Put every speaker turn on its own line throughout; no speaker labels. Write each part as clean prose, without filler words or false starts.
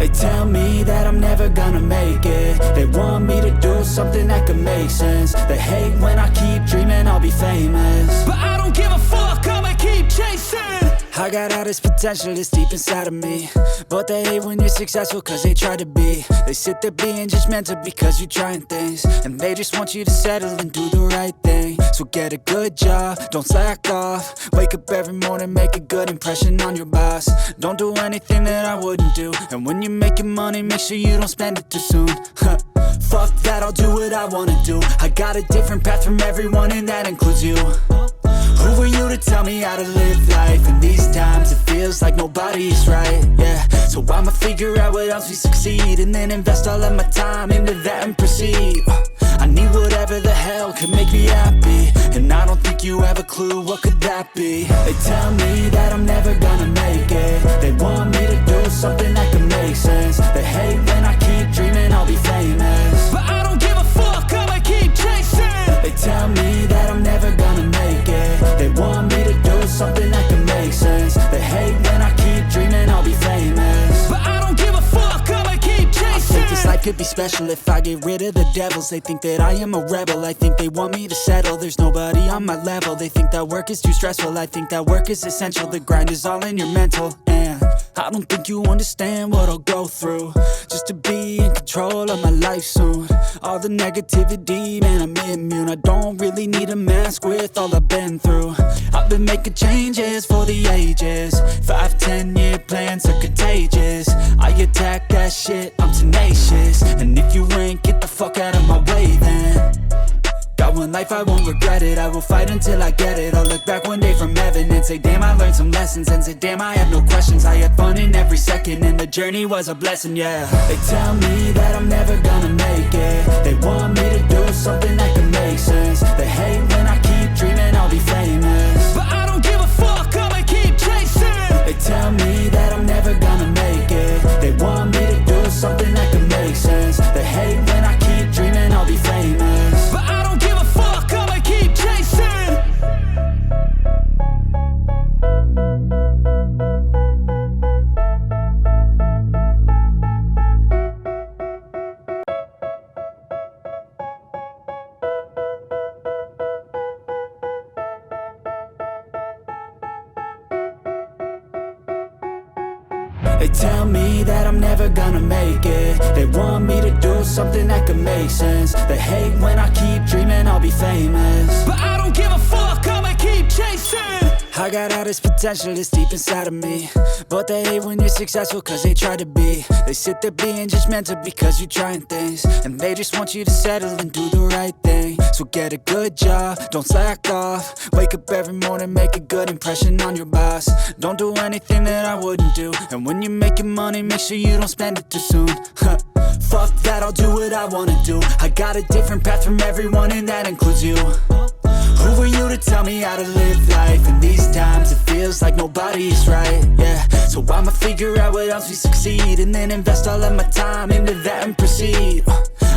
They tell me that I'm never gonna make it. They want me to do something that could make sense. They hate when I keep dreaming I'll be famous,
but I don't give a fuck, I'ma keep chasing.
I got all this potential that's deep inside of me, but they hate when you're successful cause they try to be. They sit there being judgmental because you're trying things, and they just want you to settle and do the right thing. So get a good job, don't slack off. Wake up every morning, make a good impression on your boss. Don't do anything that I wouldn't do, and when you're making money, make sure you don't spend it too soon. Fuck that, I'll do what I wanna do. I got a different path from everyone and that includes you. Who are you to tell me how to live life? In these times it feels like nobody's right, yeah. So I'ma figure out what else we succeed, and then invest all of my time into that and proceed. I need whatever the hell could make me happy, and I don't think you have a clue what could that be. They tell me that I'm never gonna make it. They want me to do something that could make sense. They hate when I keep dreaming I'll be famous,
but I don't give a fuck, I'ma keep chasing.
They tell me that I'm never gonna make it. They want me to do something that can make sense. They hate when I keep dreaming I'll be famous,
but I don't give a fuck, I'ma keep chasing.
I think this life could be special if I get rid of the devils. They think that I am a rebel, I think they want me to settle. There's nobody on my level, they think that work is too stressful. I think that work is essential, the grind is all in your mental. And I don't think you understand what I'll go through just to be in control of my life soon. All the negativity, man, I'm immune. I don't really need a mask with all I've been through. I've been making changes for the ages. 5-10 year plans are contagious. I attack that shit, I'm tenacious. And if you ain't, get the fuck out of my way then. Got one life, I won't regret it. I will fight until I get it. I'll look back one day from heaven and say, damn, I learned some lessons. And say, damn, I have no questions. I had fun in every second, and the journey was a blessing, yeah. They tell me that I'm never gonna make it. They want me to do something that can make sense. They hate when I keep dreaming I'll be famous,
but I don't give a fuck, I'ma keep chasing.
They tell me that I'm never gonna make it. They want me to do something that can make sense. They hate when I keep dreaming I'll be famous,
but I don't give a fuck, I'ma keep chasing.
They tell me that I'm never gonna make it. They want me to do something that could make sense. They hate when I keep dreaming I'll be famous,
but I don't give a fuck, I'ma keep chasing.
I got all this potential that's deep inside of me, but they hate when you're successful cause they try to be. They sit there being judgmental because you're trying things, and they just want you to settle and do the right thing. So get a good job, don't slack off. Wake up every morning, make a good impression on your boss. Don't do anything that I wouldn't do, and when you're making money, make sure you don't spend it too soon. Fuck that, I'll do what I wanna do. I got a different path from everyone and that includes you. Who are you to tell me how to live life? In these times it feels like nobody's right, yeah. So I'ma figure out what else we succeed, and then invest all of my time into that and proceed.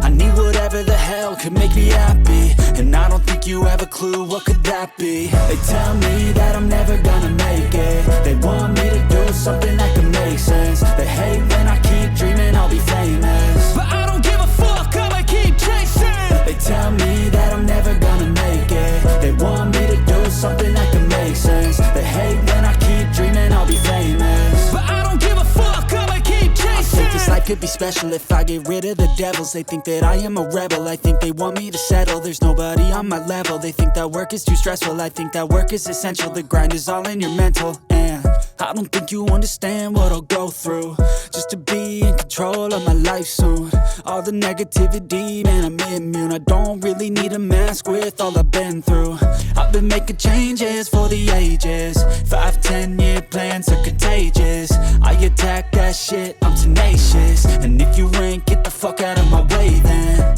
I need whatever the hell could make me happy, and I don't think you have a clue what could that be. They tell me that I'm never gonna make it. They want me to do something that can make sense. They hate when I keep dreaming I'll be famous,
but I don't give a fuck, I'ma keep chasing.
They tell me that I'm never gonna make it. They want me to do something that can make sense. They hate when I keep dreaming I'll be famous,
but I don't give a fuck, I'ma keep chasing.
I think this life could be special if I get rid of the devils. They think that I am a rebel, I think they want me to settle. There's nobody on my level, they think that work is too stressful. I think that work is essential, the grind is all in your mental. And I don't think you understand what I'll go through just to be in control of my life soon. All the negativity, man, I'm immune. I don't really need a mask with all I've been through. I've been making changes for the ages. 5-10 year plans are contagious. I attack that shit, I'm tenacious. And if you ain't, get the fuck out of my way then.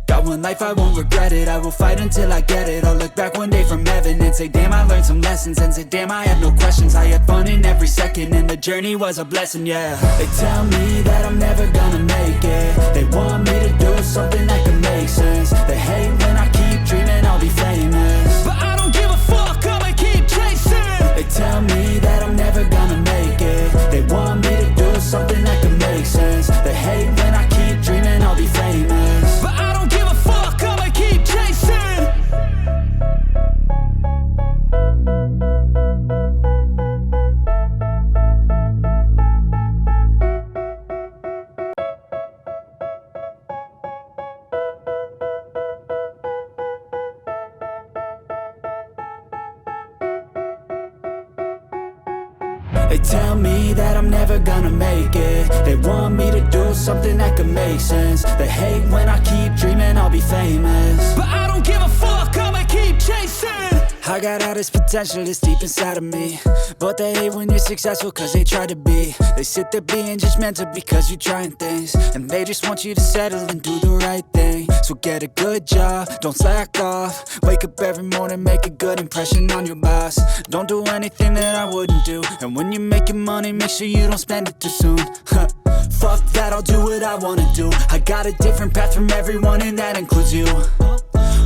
Got one life, I won't regret it. I will fight until I get it. I'll look back one day from heaven and say, damn, I learned some lessons. And say, damn, I have no questions. I had fun in every second, and the journey was a blessing, yeah. They tell me that I'm never gonna make it. They want me to do something that can make sense. They hate when I keep dreaming I'll be famous,
but I don't give a fuck, I'ma keep chasing.
They tell me that I'm never gonna make it. They want me to do something that can make They tell me that I'm never gonna make it. They want me to do something that could make sense. They hate when I keep dreaming I'll be famous,
but I don't give a fuck, I'ma keep chasing.
I got all this potential that's deep inside of me, but they hate when you're successful cause they try to be. They sit there being judgmental because you're trying things, and they just want you to settle and do the right thing. So get a good job, don't slack off. Wake up every morning, make a good impression on your boss. Don't do anything that I wouldn't do, and when you're making money, make sure you don't spend it too soon. Fuck that, I'll do what I wanna do. I got a different path from everyone and that includes you.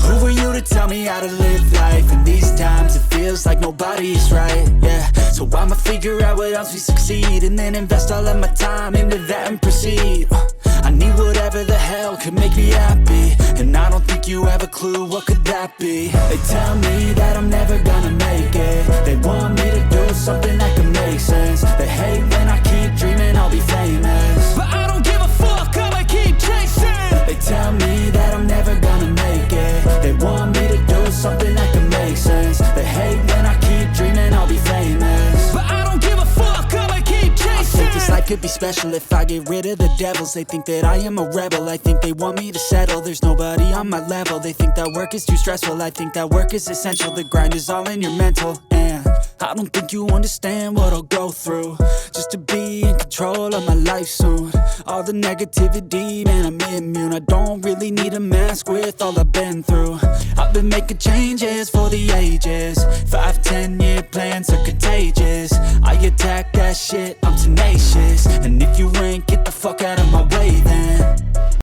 Who are you to tell me how to live life? In these times it feels like nobody is right, yeah. So I'ma figure out what else we succeed, and then invest all of my time into that and proceed. I need whatever the hell could make me happy, and I don't think you have a clue what could that be. They tell me that I'm never gonna make it. They want me to do something that could make sense. They hate when I keep dreaming I'll be famous,
but I don't give a fuck, I'ma keep chasing.
They tell me that I'm never gonna make it. They want me to do something that can make sense. They hate when I keep dreaming I'll be famous,
but I don't give a fuck, I'ma keep chasing.
I think this life could be special if I get rid of the devils. They think that I am a rebel, I think they want me to settle. There's nobody on my level. They think that work is too stressful, I think that work is essential. The grind is all in your mental, and I don't think you understand what I'll go through just to be in control of my life soon. All the negativity, man, I'm immune. I don't really need a mask with all I've been through. I've been making changes for the ages. 5-10 year plans are contagious. I attack that shit, I'm tenacious. And if you ain't, get the fuck out of my way then.